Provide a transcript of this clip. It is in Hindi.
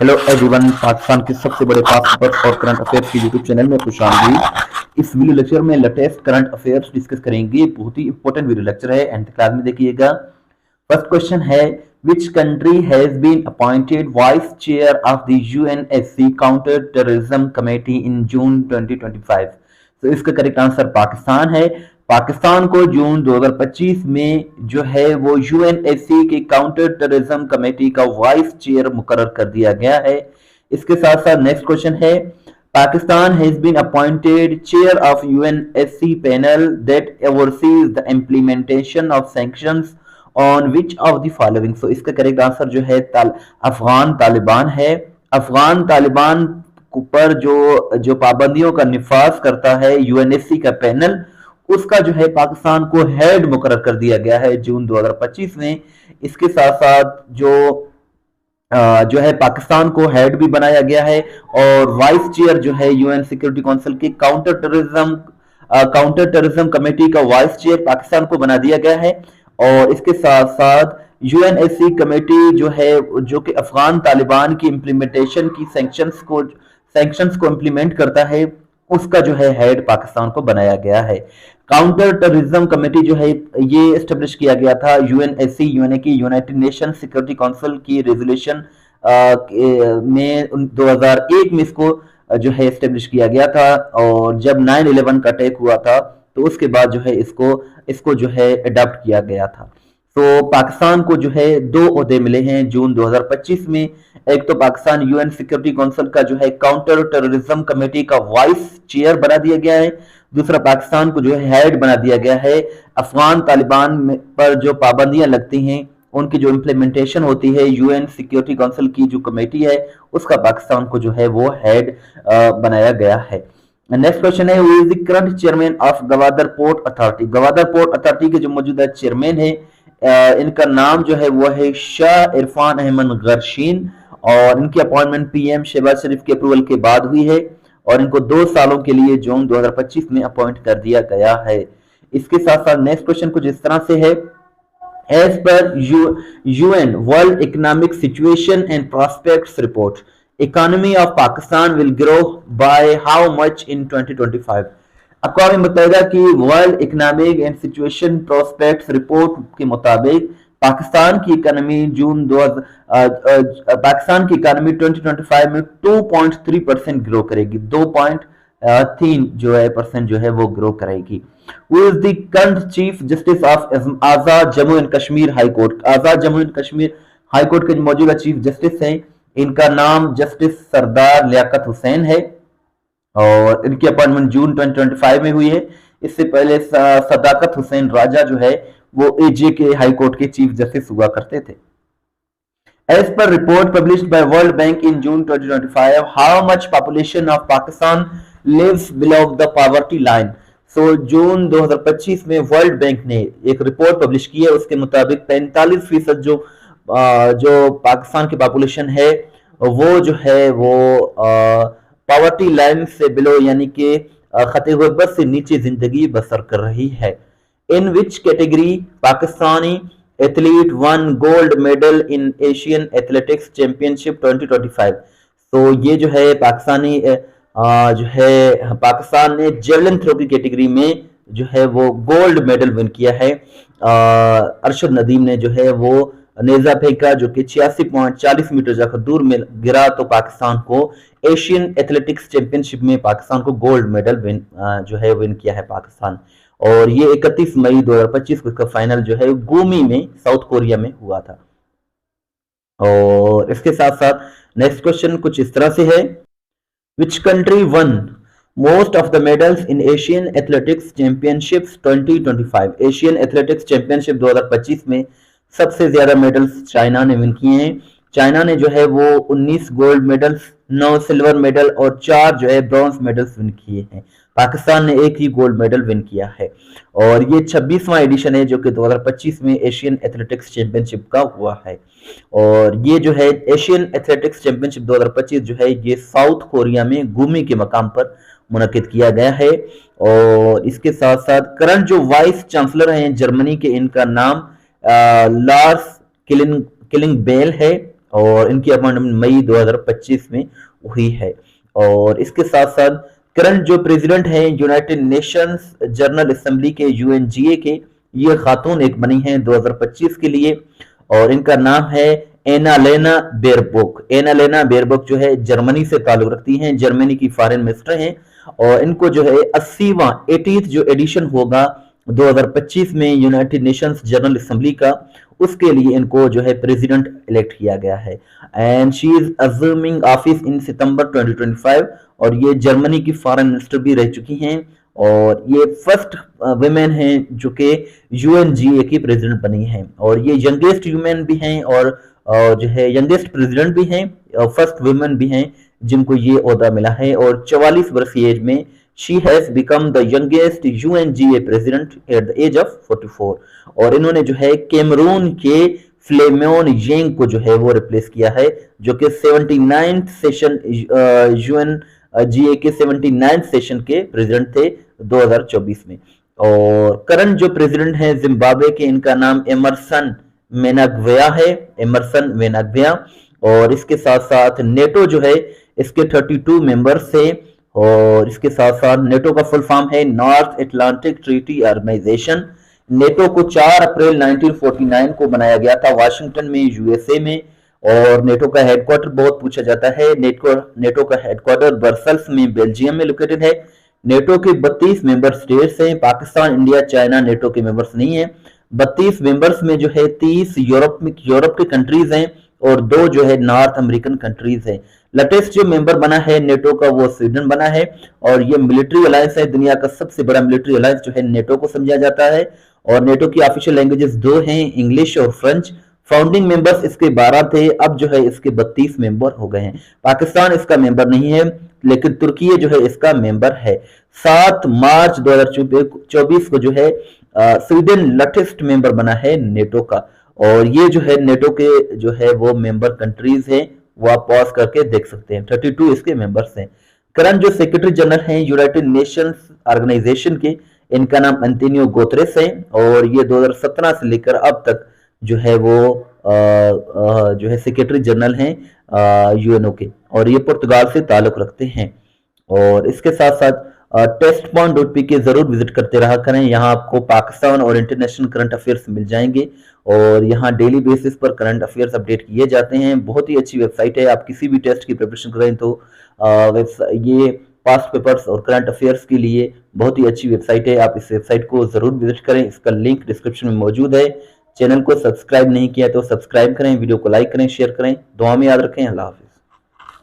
हेलो एवरीवन, पाकिस्तान के सबसे बड़े फास्ट पेपर्स और करंट अफेयर्स के यूट्यूब चैनल में खुशामदीद। इस वीडियो लेक्चर में लेटेस्ट करंट अफेयर्स डिस्कस करेंगे। बहुत ही इंपॉर्टेंट वीडियो लेक्चर है, एंड क्लास में देखिएगा। फर्स्ट क्वेश्चन है, which country has been appointed vice chair of the UNSC counter terrorism committee in June 2025? तो इसका करेक्ट आंसर पाकिस्तान है। पाकिस्तान को जून 2025 में जो है वो यूएनएससी के काउंटर टेररिज्म कमेटी का वाइस चेयर मुकर्रर कर दिया गया है। इसके साथ साथ नेक्स्ट क्वेश्चन है, Pakistan has been appointed chair of UNSC panel that oversees the implementation of sanctions on which of the following? So इसका करेक्ट आंसर जो है अफगान तालिबान है। अफगान तालिबान पर जो पाबंदियों का निफाज करता है यूएनएससी का पैनल, उसका जो है पाकिस्तान को हेड मुकर्रर कर दिया गया है जून 2025 में। इसके साथ साथ जो है पाकिस्तान को हेड भी बनाया गया है, और वाइस चेयर जो है यूएन सिक्योरिटी काउंसिल की काउंटर टेररिज्म कमेटी का वाइस चेयर पाकिस्तान को बना दिया गया है। और इसके साथ साथ यूएनएससी कमेटी जो है, जो कि अफगान तालिबान की इम्प्लीमेंटेशन की सैंक्शंस को इम्प्लीमेंट करता है, उसका जो है हेड पाकिस्तान को बनाया गया है। काउंटर टेररिज्म कमेटी जो है ये एस्टेब्लिश किया गया था यूएनएससी यानी कि यूनाइटेड नेशन सिक्योरिटी काउंसिल की रेजोल्यूशन में 2001 में इसको जो है एस्टेब्लिश किया गया था। और जब 9/11 का अटैक हुआ था तो उसके बाद जो है इसको जो है अडॉप्ट किया गया था। तो पाकिस्तान को जो है 2 ओहदे मिले हैं जून 2025 में। एक तो पाकिस्तान यूएन सिक्योरिटी काउंसिल का जो है काउंटर टेररिज्म कमेटी का वाइस चेयर बना दिया गया है। दूसरा, पाकिस्तान को जो है हेड बना दिया गया है। अफगान तालिबान पर जो पाबंदियां लगती हैं, उनकी जो इम्प्लीमेंटेशन होती है यूएन सिक्योरिटी काउंसिल की जो कमेटी है, उसका पाकिस्तान को जो है वो हेड बनाया गया है। नेक्स्ट क्वेश्चन है, who is the current chairman of Gwadar port authority? Gwadar port authority के जो मौजूदा चेयरमैन है, इनका नाम जो है वो है शाह इरफान अहमद गर्शीन, और इनकी अपॉइंटमेंट पीएम शहबाज शरीफ के अप्रूवल के बाद हुई है, और इनको 2 सालों के लिए जून 2025 में अपॉइंट कर दिया गया है। इसके साथ साथ नेक्स्ट क्वेश्चन कुछ इस तरह से है, as per UN world economic situation and prospects report, economy of Pakistan will grow by how much in 2025? अक़वाम मुत्तहिदा की world economic and situation prospects report के मुताबिक पाकिस्तान की इकोनॉमी पाकिस्तान की इकोनॉमी 2025 में 2.3% ग्रो करेगी। 2.3 जो है परसेंट जो है वो ग्रो करेगी। Who is the current chief justice of Azad Jammu and Kashmir high court? Azad Jammu and Kashmir high court के मौजूदा चीफ जस्टिस हैं, इनका नाम जस्टिस सरदार लियाकत हुसैन है, और इनकी अपॉइंटमेंट जून 2025 में हुई है। इससे पहले सदाकत हुसैन राजा जो है वो एजे के हाई कोर्ट के चीफ जस्टिस हुआ करते थे। As per report published by World Bank in June 2025, how much population of Pakistan lives below the poverty line? So जून 2025 में वर्ल्ड बैंक ने एक रिपोर्ट पब्लिश की है। उसके मुताबिक 45% जो पाकिस्तान की पॉपुलेशन है वो जो है वो पॉवर्टी लाइन से बिलो यानी कि खतरे गुर्बत से नीचे जिंदगी बसर कर रही है। In which category Pakistani athlete won gold medal in Asian athletics championship 2025? तो ये जो है पाकिस्तानी जो है पाकिस्तान ने जेवलिन थ्रो की कैटेगरी में जो है वो गोल्ड मेडल विन किया है। अरशद नदीम ने जो है वो नेजा फेंका जो कि 86.40 मीटर जाकर दूर में गिरा, तो पाकिस्तान को एशियन एथलेटिक्स चैंपियनशिप में पाकिस्तान को गोल्ड मेडल विन किया है पाकिस्तान। और ये 31 मई 2025 को इसका फाइनल जो है गुमी में साउथ कोरिया में हुआ था। और इसके साथ साथ नेक्स्ट क्वेश्चन कुछ इस तरह से है, which country one most of the medals in Asian athletics championships 2025? Asian athletics championship 2025 में सबसे ज्यादा मेडल्स चाइना ने विन किए हैं। चाइना ने जो है वो 19 गोल्ड मेडल्स, 9 सिल्वर मेडल और 4 जो है ब्रॉन्ज मेडल्स विन किए हैं। पाकिस्तान ने 1 ही गोल्ड मेडल विन किया है। और ये 26वां एडिशन है जो कि 2025 में एशियन एथलेटिक्स चैंपियनशिप का हुआ है। और ये जो है एशियन एथलेटिक्स चैंपियनशिप 2025 जो है ये साउथ कोरिया में गुमी के मकाम पर मुनक्किद किया गया है। और इसके साथ साथ करंट जो वाइस चांसलर हैं जर्मनी के, इनका नाम लार्स किलिंग बेल है, और इनकी अपॉइंटमेंट मई 2025 में हुई है। और इसके साथ साथ करंट जो प्रेसिडेंट हैं यूनाइटेड नेशंस जनरल असेंबली के यूएनजीए के, ये खातून एक बनी हैं 2025 के लिए, और इनका नाम है एनालेना बेरबोक। एनालेना बेरबोक जो है जर्मनी से ताल्लुक रखती हैं, जर्मनी की फॉरेन मिनिस्टर हैं, और इनको जो है 80वां 80th जो एडिशन होगा 2025 में यूनाइटेड नेशंस जनरल असेंबली का, उसके लिए इनको जो है प्रेसिडेंट इलेक्ट किया गया है। And she is assuming office in September 2025, और ये जर्मनी की फॉरेन मिनिस्टर भी रह चुकी हैं, और ये फर्स्ट वुमेन हैं जो कि यूएनजीए की प्रेसिडेंट बनी हैं, और ये यंगेस्ट वुमेन भी हैं, और जो है यंगेस्ट प्रेसिडेंट भी हैं, और फर्स्ट वुमेन भी हैं जिनको ये ओहदा मिला है। और 44 वर्ष की एज में she has become the youngest UNGA president at the age of 44, और इन्होंने जो है कैमरून के फ्लेमोन येंग को जो है वो रिप्लेस किया है, जो कि 79th सेशन यूएनजीए के 79th सेशन के प्रेसिडेंट थे 2024 में। और करंट जो प्रेसिडेंट हैं जिम्बाब्वे के, इनका नाम एमरसन मेनाग्वेया है, एमरसन मेनाग्वेया। और इसके साथ साथ नेटो जो है इसके 32 मेंबर्स थे, और इसके साथ साथ नेटो का फुल फॉर्म है North Atlantic treaty organisation. NATO को 4 अप्रैल 1949 को बनाया गया था वाशिंगटन में, यूएसए में, और नेटो का हेडक्वार्टर बहुत पूछा जाता है। नेटो का हेडक्वार्टर ब्रसेल्स में बेल्जियम में लोकेटेड है। नेटो के 32 मेंबर स्टेट्स हैं, पाकिस्तान, इंडिया, चाइना नेटो के मेंबर्स नहीं है। 32 मेंबर्स में जो है 30 यूरोप के कंट्रीज हैं, और 2 जो है नॉर्थ अमेरिकन कंट्रीज है। लेटेस्ट जो मेंबर बना है नेटो का वो स्वीडन बना है, और ये मिलिट्री अलायंस है, दुनिया का सबसे बड़ा मिलिट्री अलायंस जो है नेटो को समझा जाता है। और नेटो की ऑफिशियल लैंग्वेजेस 2 हैं, इंग्लिश और फ्रेंच। फाउंडिंग मेंबर्स इसके 12 थे, अब जो है इसके 32 मेंबर हो गए हैं। पाकिस्तान इसका मेंबर नहीं है, लेकिन तुर्की जो है इसका मेंबर है। 7 मार्च 2024 को जो है स्वीडन लेटेस्ट मेंबर बना है नेटो का, और ये जो है नेटो के जो है वो मेंबर कंट्रीज हैं, वो आप पॉज करके देख सकते हैं। 32 इसके मेंबर्स हैं। करंट जो सेक्रेटरी जनरल हैं यूनाइटेड नेशंस ऑर्गेनाइजेशन के, इनका नाम अंतोनियो गुतेरेस है, और ये 2017 से लेकर अब तक जो है वो जो है सेक्रेटरी जनरल हैं यूएनओ के, और ये पुर्तगाल से ताल्लुक रखते हैं। और इसके साथ साथ testpoint.pk जरूर विजिट करते रहा करें, यहाँ आपको पाकिस्तान और इंटरनेशनल करंट अफेयर्स मिल जाएंगे, और यहाँ डेली बेसिस पर करंट अफेयर्स अपडेट किए जाते हैं। बहुत ही अच्छी वेबसाइट है, आप किसी भी टेस्ट की प्रिपरेशन करें तो ये पास्ट पेपर्स और करंट अफेयर्स के लिए बहुत ही अच्छी वेबसाइट है, आप इस वेबसाइट को जरूर विजिट करें। इसका लिंक डिस्क्रिप्शन में मौजूद है। चैनल को सब्सक्राइब नहीं किया तो सब्सक्राइब करें, वीडियो को लाइक करें, शेयर करें। दुआ में याद रखें। अल्लाह हाफिज़।